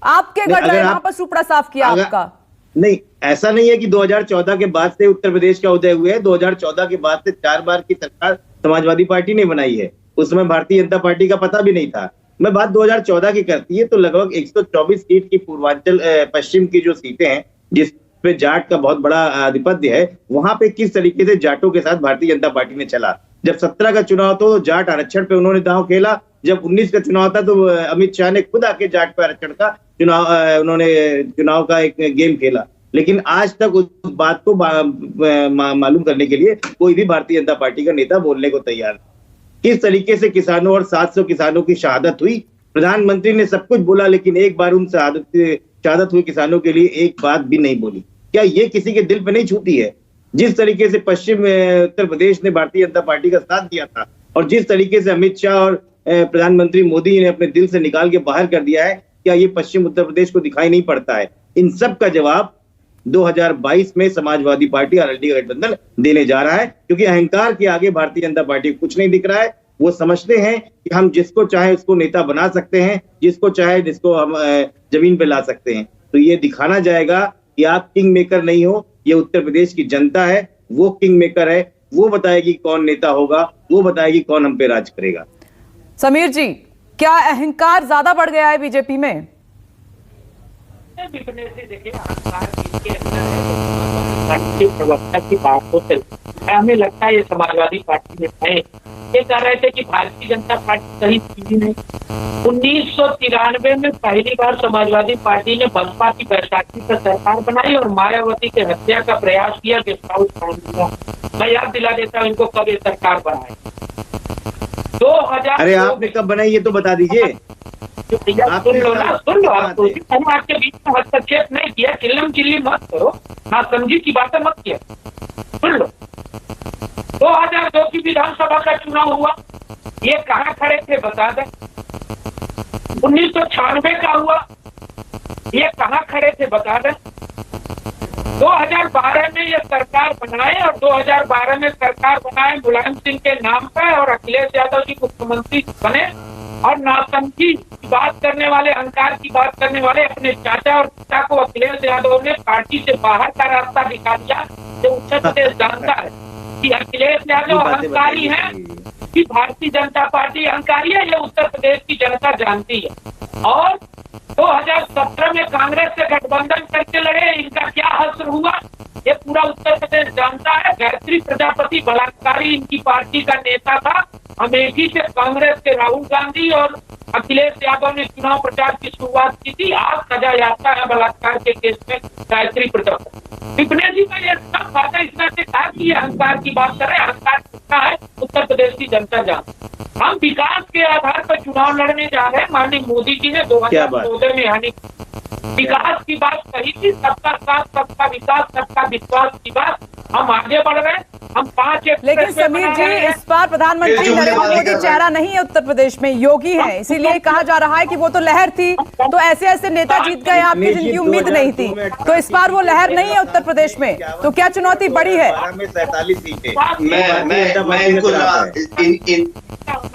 आपके गढ़ रहे, वहां पर सुपड़ा साफ किया आपका। नहीं, ऐसा नहीं है कि 2014 के बाद से उत्तर प्रदेश का उदय हुआ है। 2014 के बाद से 4 बार की सरकार समाजवादी पार्टी ने बनाई है, उस समय भारतीय जनता पार्टी का पता भी नहीं था। मैं बात 2014 की करती है तो लगभग 124 सीट की पूर्वांचल पश्चिम की जो सीटें हैं जिसपे जाट का बहुत बड़ा आधिपत्य है, वहां पे किस तरीके से जाटों के साथ भारतीय जनता पार्टी ने चला, जब 17 का चुनाव था तो जाट आरक्षण पे उन्होंने दांव खेला, जब 19 का चुनाव था तो अमित शाह ने खुद आके जाट पे आरक्षण का उन्होंने चुनाव का एक गेम खेला। लेकिन आज तक उस बात को मालूम करने के लिए कोई भी भारतीय जनता पार्टी का नेता बोलने को तैयार नहीं। किस तरीके से किसानों और 700 किसानों की शहादत हुई, प्रधानमंत्री ने सब कुछ बोला लेकिन एक बार उन शहादत हुई किसानों के लिए एक बात भी नहीं बोली। क्या ये किसी के दिल पे नहीं छूती है? जिस तरीके से पश्चिम उत्तर प्रदेश ने भारतीय जनता पार्टी का साथ दिया था और जिस तरीके से अमित शाह और प्रधानमंत्री मोदी ने अपने दिल से निकाल के बाहर कर दिया है, क्या ये पश्चिम उत्तर प्रदेश को दिखाई नहीं पड़ता है? इन सब का जवाब 2022 में समाजवादी पार्टी और एलडी गठबंधन देने जा रहा है, क्योंकि अहंकार के आगे भारतीय जनता पार्टी को कुछ नहीं दिख रहा है। वो समझते हैं कि हम जिसको चाहे उसको नेता बना सकते हैं, जिसको चाहे जिसको हम जमीन पे ला सकते हैं। तो ये दिखाना जाएगा कि आप किंग मेकर नहीं हो, ये उत्तर प्रदेश की जनता है, वो किंग मेकर है। वो बताएगी कौन नेता होगा, वो बताएगी कौन हम पे राज करेगा। समीर जी, क्या अहंकार ज्यादा बढ़ गया है बीजेपी में? देखिए, अहंकार किसके अंदर है? प्रवक्ता की बातों से हमें लगता है ये समाजवादी पार्टी में है। ये कह रहे थे कि भारतीय जनता पार्टी कहीं थी नहीं। 1993 में पहली बार समाजवादी पार्टी ने बसपा की बैसाखी पर सरकार बनाई और मायावती के हत्या का प्रयास किया, गेस्ट हाउस कांड किया। मैं याद दिला देता हूँ इनको कब ये सरकार बनाई। 2000 अरे आपने कब बनाई ये तो बता दीजिए। सुन लो आपको मैंने आपके बीच में हस्तक्षेप नहीं किया, चिल्लम चिल्ली मत करो, ना समझी की बातें मत किया। सुन लो, 2002 की विधानसभा का चुनाव हुआ, ये कहाँ खड़े थे बता दें। 1996 का हुआ, ये कहाँ खड़े थे बता दें। 2012 में ये सरकार बनाए और 2012 में सरकार बनाए मुलायम सिंह के नाम पर और अखिलेश यादव जी मुख्यमंत्री बने और नासमझी की बात करने वाले, अहंकार की बात करने वाले अपने चाचा और पिता को अखिलेश यादव ने पार्टी से बाहर का रास्ता दिखा दिया। जो उत्तर प्रदेश जानता है कि अखिलेश यादव अहंकारी है कि भारतीय जनता पार्टी अहंकारी है, ये उत्तर प्रदेश की जनता जानती है। और 2017 में कांग्रेस से गठबंधन करके लड़े, इनका क्या असर हुआ ये पूरा उत्तर प्रदेश जानता है। गायत्री प्रजापति बलात्कारी इनकी पार्टी का नेता था। अमेठी से कांग्रेस के राहुल गांधी और अखिलेश यादव ने चुनाव प्रचार की शुरुआत की थी। आज सजा यात्रा है बलात्कार के केस में गायत्री प्रजापति। विपनेश जी का ये सब बातें इसमें से कहा कि ये अहंकार की बात करें, अहंकार कितना है उत्तर प्रदेश की जनता जानती। हम विकास के आधार पर चुनाव लड़ने जा रहे हैं। माननीय मोदी जी ने 2014 में यानी विकास की बात कही थी, सबका साथ सबका विकास सबका विश्वास की बात। हम आगे बढ़ रहे हैं, हम 5 लेकिन समीर जी, इस बार प्रधानमंत्री नरेंद्र मोदी चेहरा नहीं है उत्तर प्रदेश में, योगी है, इसीलिए कहा जा रहा है कि वो तो लहर थी, तो ऐसे ऐसे नेता जीत गए आपकी जिनकी उम्मीद नहीं थी, तो इस बार वो लहर नहीं है उत्तर प्रदेश में, तो क्या चुनौती बड़ी है? 47 सीटें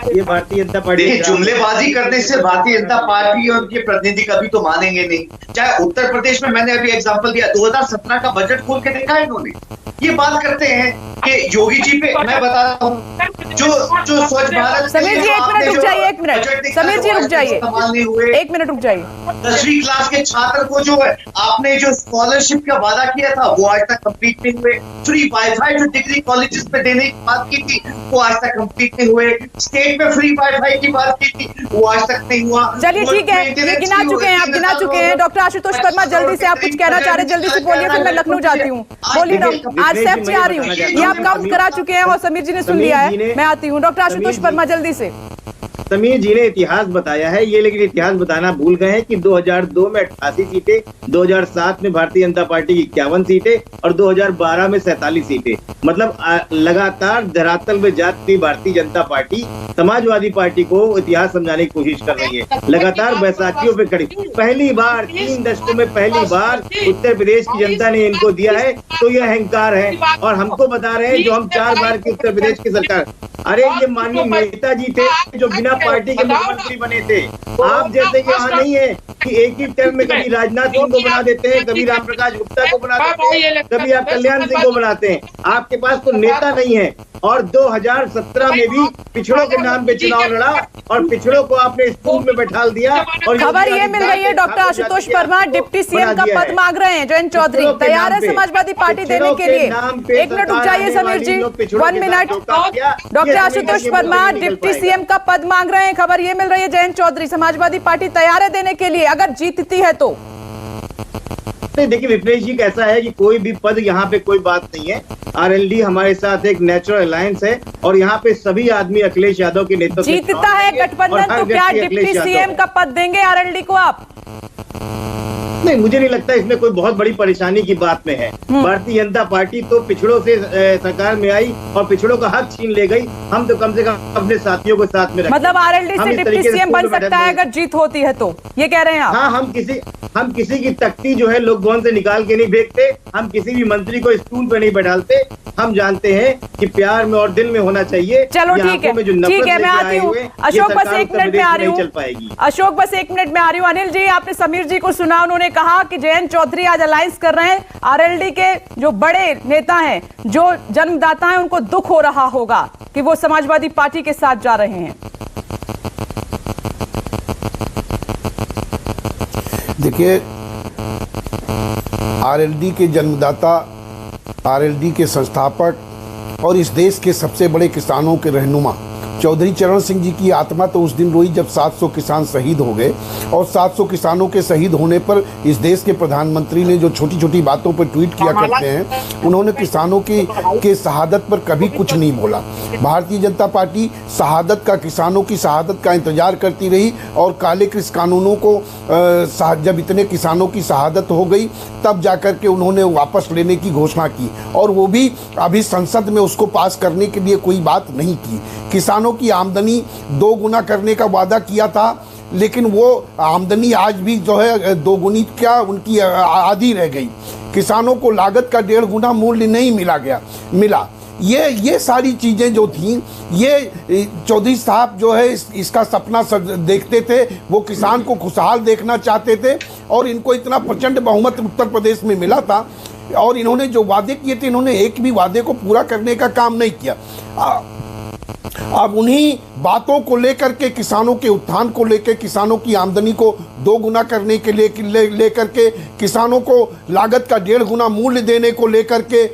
ये भारतीय जनता पार्टी जुमलेबाजी करने से भारतीय जनता पार्टी और उनके प्रतिनिधि कभी तो मानेंगे नहीं। चाहे उत्तर प्रदेश में मैंने अभी एग्जांपल दिया, 2017 का बजट खोल के देखा है इन्होंने। ये बात करते हैं कि योगी जी पे मैं बता रहा हूँ जो स्वच्छ भारत। समीर जी 1 मिनट रुक जाइए, 1 मिनट समीर जी रुक जाइए, 1 मिनट रुक जाइए। 10वीं क्लास के छात्र को जो है आपने जो स्कॉलरशिप का वादा किया था वो आज तक कंप्लीट नहीं हुए। फ्री वाईफाई जो डिग्री कॉलेजेस में देने की बात की थी वो आज तक कंप्लीट नहीं हुए। स्टेट में फ्री वाईफाई की बात की थी वो आज तक नहीं हुआ। चलिए ठीक है, ये गिना चुके हैं, आप गिना चुके हैं। डॉक्टर आशुतोष वर्मा, जल्दी से आप कुछ कहना चाह रहे हैं, जल्दी से बोलिए, फिर मैं लखनऊ जाती हूँ। बोलिए डॉक्टर, आज सेफ से आ रही हूँ, ये आप काउंट करा चुके हैं और समीर जी ने सुन लिया है, मैं आती हूँ। डॉक्टर आशुतोष वर्मा जल्दी से। समीर जी ने इतिहास बताया है ये, लेकिन इतिहास बताना भूल गए हैं कि 2002 में 88 सीटें, 2007 में भारतीय जनता पार्टी की 51 सीटें और 2012 में 47 सीटें। मतलब लगातार धरातल में जाती भारतीय जनता पार्टी समाजवादी पार्टी को इतिहास समझाने की कोशिश कर रही है। लगातार बैसाखियों पे खड़ी, पहली बार 3 दशकों में पहली बार उत्तर प्रदेश की जनता ने इनको दिया है, तो यह अहंकार है। और हमको बता रहे हैं जो हम 4 बार की उत्तर प्रदेश की सरकार, अरे ये माननीय नेताजी थे जो बिना पार्टी के मुख्यमंत्री बने थे। आप जैसे कि यहाँ नहीं है कि एक ही टर्म में कभी राजनाथ सिंह को बना देते हैं, कभी रामप्रकाश गुप्ता को बना देते हैं, कभी आप कल्याण सिंह को बनाते हैं। आपके पास तो नेता नहीं है और 2017 में भी पिछड़ों के नाम पे चुनाव लड़ा और पिछड़ों को आपने स्कूल में बैठा दिया। और खबर ये मिल रही है doctor Ashutosh Verma deputy CM का पद मांग रहे हैं जयंत चौधरी, तैयार है समाजवादी पार्टी देने के लिए? एक मिनट रुक जाइए समीर जी, 1 minute. Doctor Ashutosh Verma deputy CM का पद मांग रहे हैं, खबर ये मिल रही है जयंत चौधरी, समाजवादी पार्टी तैयार है देने के लिए अगर जीतती है तो? देखिए विपनेश जी, कैसा है कि कोई भी पद यहाँ पे कोई बात नहीं है। आरएलडी हमारे साथ एक नेचुरल अलायंस है और यहाँ पे सभी आदमी अखिलेश यादव के नेतृत्व में जीतता है गठबंधन तो क्या डिप्टी सीएम का पद देंगे आरएलडी को आप? नहीं, मुझे नहीं लगता इसमें कोई बहुत बड़ी परेशानी की बात में है। भारतीय जनता पार्टी तो पिछड़ों से सरकार में आई और पिछड़ों का हक छीन ले गई। हम तो कम से कम अपने साथियों को साथ में रखें। मतलब आरएलडी से डिप्टी सीएम बन सकता है अगर जीत होती है तो, ये कह रहे हैं आप? हाँ, हम किसी की तख्ती जो है लोग गोंद से निकाल के नहीं फेंकते, हम किसी भी मंत्री को स्टूल पे नहीं बैठाते। हम जानते हैं कि प्यार में और दिल में होना चाहिए। चलो ठीक है, ठीक है, मैं आती हूँ अशोक, बस 1 मिनट में आ रही हूँ अशोक, बस 1 मिनट में आ रही हूँ। अनिल जी, आपने समीर जी को सुना, उन्होंने कहा कि जयंत चौधरी आज अलायंस कर रहे हैं, आरएलडी के जो बड़े नेता हैं, जो जन्मदाता हैं, उनको दुख हो रहा होगा कि वो समाजवादी पार्टी के साथ जा रहे हैं। देखिए, आरएलडी के जन्मदाता, आरएलडी के संस्थापक और इस देश के सबसे बड़े किसानों के रहनुमा चौधरी चरण सिंह जी की आत्मा तो उस दिन रोई जब 700 किसान शहीद हो गए। और 700 किसानों के शहीद होने पर इस देश के प्रधानमंत्री ने जो छोटी छोटी बातों पर ट्वीट किया करते हैं, उन्होंने किसानों की शहादत पर कभी कुछ नहीं बोला। भारतीय जनता पार्टी शहादत का, किसानों की शहादत का इंतजार करती रही और काले कृषि कानूनों को जब इतने किसानों की शहादत हो गई तब जाकर के उन्होंने वापस लेने की घोषणा की और वो भी अभी संसद में उसको पास करने के लिए कोई बात नहीं की। किसानों की आमदनी 2 गुना करने का वादा किया था, लेकिन वो आमदनी आज भी जो है 2 गुनी क्या, उनकी आधी रह गई। किसानों को लागत का 1.5 गुना मूल्य नहीं मिला। ये सारी चीजें जो थी, ये चौधरी साहब जो है इसका सपना देखते थे। वो किसान को खुशहाल देखना चाहते थे और इनको इतना प्रचंड बहुमत उत्तर प्रदेश में मिला था और इन्होंने जो वादे किए थे, इन्होंने एक भी वादे को पूरा करने का काम नहीं किया। अब उन्हीं बातों को लेकर के, किसानों के उत्थान को लेकर, किसानों की आमदनी को 2 गुना करने के लिए लेकर के, किसानों को लागत का 1.5 गुना मूल्य देने को लेकर के,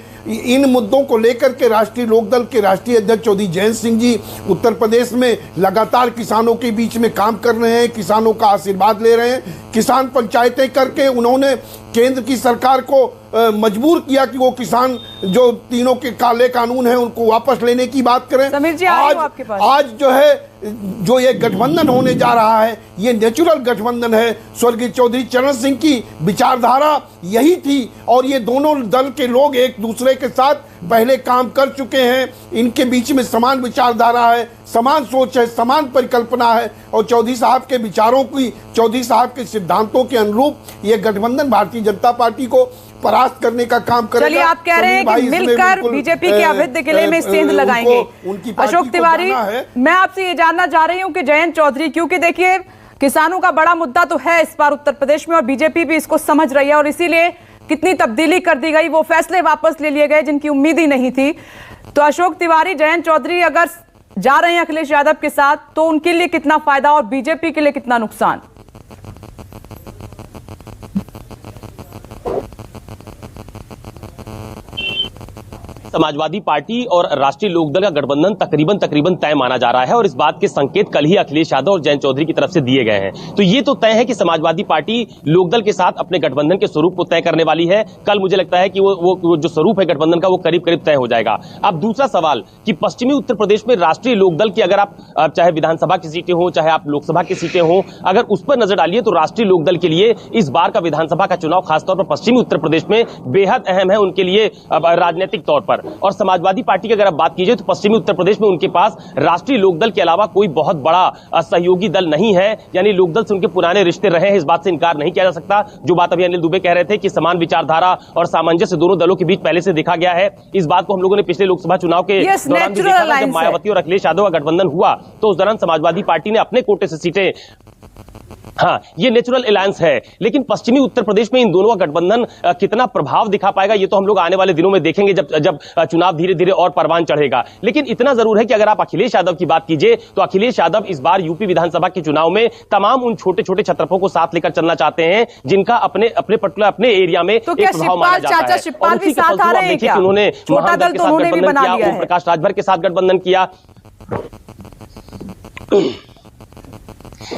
इन मुद्दों को लेकर के राष्ट्रीय लोकदल के राष्ट्रीय अध्यक्ष चौधरी जयंत सिंह जी उत्तर प्रदेश में लगातार किसानों के बीच में काम कर रहे हैं, किसानों का आशीर्वाद ले रहे हैं। किसान पंचायतें करके उन्होंने केंद्र की सरकार को मजबूर किया कि वो किसान जो तीनों के काले कानून हैं उनको वापस लेने की बात करें। समीर जी, आज जो है जो ये गठबंधन होने जा रहा है, ये नेचुरल गठबंधन है। स्वर्गीय चौधरी चरण सिंह की विचारधारा यही थी और ये दोनों दल के लोग एक दूसरे के साथ पहले काम कर चुके हैं। इनके बीच में समान विचारधारा है, समान सोच है, समान परिकल्पना है और चौधरी साहब के विचारों की, चौधरी साहब के सिद्धांतों के अनुरूप ये गठबंधन भारतीय जनता पार्टी को परास्त करने का काम करेगा। चलिए, आप कह रहे हैं कि मिलकर बीजेपी के अभेद्य किले में सेंध लगाएंगे। अशोक तिवारी, मैं आपसे ये जानना चाह रही हूं कि जयंत चौधरी, क्योंकि देखिए किसानों का बड़ा मुद्दा तो है इस बार उत्तर प्रदेश में और बीजेपी भी इसको समझ रही है और इसीलिए कितनी तब्दीली कर दी गई, वो फैसले वापस ले लिए गए जिनकी उम्मीद ही नहीं थी। तो अशोक तिवारी, जयंत चौधरी अगर जा रहे हैं अखिलेश यादव के साथ तो उनके लिए कितना फायदा और बीजेपी के लिए कितना नुकसान? समाजवादी पार्टी और राष्ट्रीय लोकदल का गठबंधन तकरीबन तय माना जा रहा है और इस बात के संकेत कल ही अखिलेश यादव और जयंत चौधरी की तरफ से दिए गए हैं। तो ये तो तय है कि समाजवादी पार्टी लोकदल के साथ अपने गठबंधन के स्वरूप को तय करने वाली है। कल मुझे लगता है कि वो जो स्वरूप है गठबंधन का वो करीब तय हो जाएगा। अब दूसरा सवाल कि पश्चिमी उत्तर प्रदेश में राष्ट्रीय लोकदल की अगर आप चाहे विधानसभा की सीटें हो, चाहे आप लोकसभा की सीटें हो, अगर उस पर नजर डालिए तो राष्ट्रीय लोकदल के लिए इस बार का विधानसभा का चुनाव खासतौर पर पश्चिमी उत्तर प्रदेश में बेहद अहम है उनके लिए राजनीतिक तौर पर। और समाजवादी पार्टी की अगर आप बात कीजिए तो पश्चिमी उत्तर प्रदेश में उनके पास राष्ट्रीय लोकदल के अलावा कोई बहुत बड़ा सहयोगी दल नहीं है, यानी लोकदल से उनके पुराने रिश्ते रहे हैं, इस बात से इनकार नहीं किया जा सकता। जो बात अभी अनिल दुबे कह रहे थे कि समान विचारधारा और सामंजस्य दोनों दलों के बीच पहले से देखा गया है, इस बात को हम लोगों ने पिछले लोकसभा चुनाव के दौरान भी देखा था। जब मायावती और अखिलेश यादव का गठबंधन हुआ तो उस दौरान समाजवादी पार्टी ने अपने कोटे से सीटें हाँ, ये नेचुरल अलायंस है, लेकिन पश्चिमी उत्तर प्रदेश में इन दोनों का गठबंधन कितना प्रभाव दिखा पाएगा ये तो हम लोग आने वाले दिनों में देखेंगे जब चुनाव धीरे धीरे और परवान चढ़ेगा। लेकिन इतना जरूर है कि अगर आप अखिलेश यादव की बात कीजिए तो अखिलेश यादव इस बार यूपी विधानसभा के चुनाव में तमाम उन छोटे छोटे छत्रपों को साथ लेकर चलना चाहते हैं जिनका अपने पर्टिकुलर अपने एरिया में तो क्या प्रभाव माना जाता है। शिवपाल भी साथ आ रहे हैं क्या? उन्होंने छोटा दल तो उन्होंने भी बना लिया है, प्रकाश राजभर के साथ गठबंधन किया।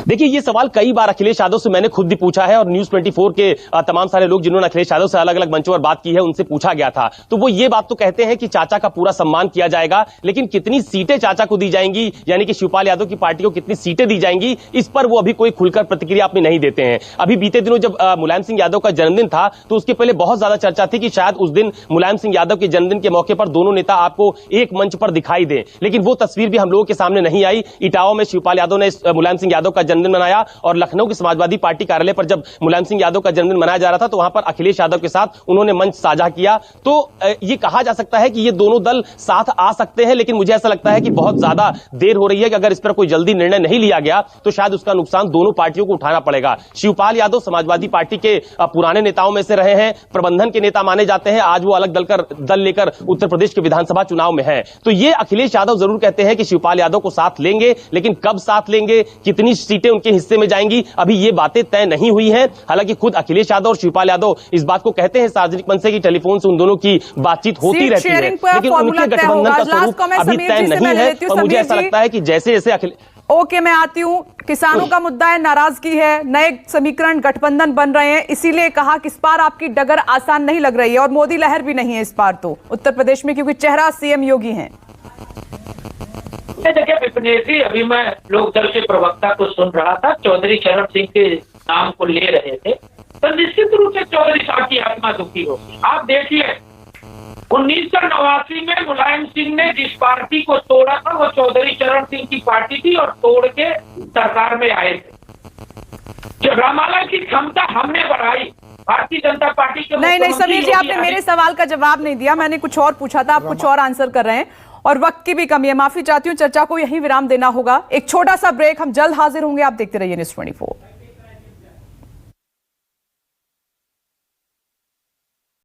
देखिए, ये सवाल कई बार अखिलेश यादव से मैंने खुद भी पूछा है और न्यूज 24 के तमाम सारे लोग जिन्होंने अखिलेश यादव से अलग अलग मंचों पर बात की है उनसे पूछा गया था, तो वो ये बात तो कहते हैं कि चाचा का पूरा सम्मान किया जाएगा, लेकिन कितनी सीटें चाचा को दी जाएंगी, यानी कि शिवपाल यादव की पार्टी को कितनी सीटें दी जाएंगी, इस पर वो अभी कोई खुलकर प्रतिक्रिया अपनी नहीं देते हैं। अभी बीते दिनों जब मुलायम सिंह यादव का जन्मदिन था तो उसके पहले बहुत ज्यादा चर्चा थी कि शायद उस दिन मुलायम सिंह यादव के जन्मदिन के मौके पर दोनों नेता आपको एक मंच पर दिखाई दें, लेकिन वो तस्वीर भी हम लोगों के सामने नहीं आई। इटावा में शिवपाल यादव ने मुलायम सिंह यादव का जन्मदिन मनाया और लखनऊ के समाजवादी पार्टी कार्यालय पर जब मुलायम सिंह यादव का जन्मदिन मनाया जा रहा था तो वहां पर अखिलेश यादव के साथ उन्होंने मंच साझा किया। तो ये कहा जा सकता है कि ये दोनों दल साथ आ सकते हैं, लेकिन मुझे ऐसा लगता है कि बहुत ज्यादा देर हो रही है कि अगर इस पर कोई जल्दी निर्णय नहीं लिया गया तो शायद उसका नुकसान दोनों पार्टियों को उठाना पड़ेगा। शिवपाल यादव समाजवादी पार्टी के पुराने नेताओं में से रहे हैं, प्रबंधन के नेता माने जाते हैं, आज वो अलग दल लेकर उत्तर प्रदेश के विधानसभा चुनाव में है। तो ये अखिलेश यादव जरूर कहते हैं कि शिवपाल यादव को साथ लेंगे, लेकिन कब साथ लेंगे, कितनी सीटें उनके हिस्से में जाएंगी, अभी ये बातें तय नहीं हुई हैं। हालांकि खुद अखिलेश यादव और शिवपाल यादव इस बात को कहते हैं सार्वजनिक मंच से कि टेलीफोन से उन दोनों की बातचीत होती रहती है, लेकिन उनके गठबंधन का स्वरूप अभी तय नहीं है। और मुझे ऐसा लगता है कि जैसे जैसे ओके, मैं आती हूं। किसानों का मुद्दा है, नाराजगी है, नए समीकरण गठबंधन बन रहे हैं, इसीलिए कहा कि इस बार आपकी डगर आसान नहीं लग रही है और मोदी लहर भी नहीं है इस बार तो उत्तर प्रदेश में, क्योंकि चेहरा सीएम योगी है। देखिए विपिनेश जी, अभी मैं लोकदल के प्रवक्ता को सुन रहा था, चौधरी चरण सिंह के नाम को ले रहे थे, तो निश्चित रूप से चौधरी साहब की आत्मा दुखी होगी। आप देखिए 1989 में मुलायम सिंह ने जिस पार्टी को तोड़ा था वो चौधरी चरण सिंह की पार्टी थी और तोड़ के सरकार में आए थे। जयमाला की क्षमता हमने बढ़ाई, भारतीय जनता पार्टी के नहीं समीर जी, आपने मेरे सवाल का जवाब नहीं दिया, मैंने कुछ और पूछा था, आप कुछ और आंसर कर रहे हैं और वक्त की भी कमी है। माफी चाहती हूँ, चर्चा को यहीं विराम देना होगा। एक छोटा सा ब्रेक, हम जल्द हाजिर होंगे। आप देखते रहिए न्यूज़ 24।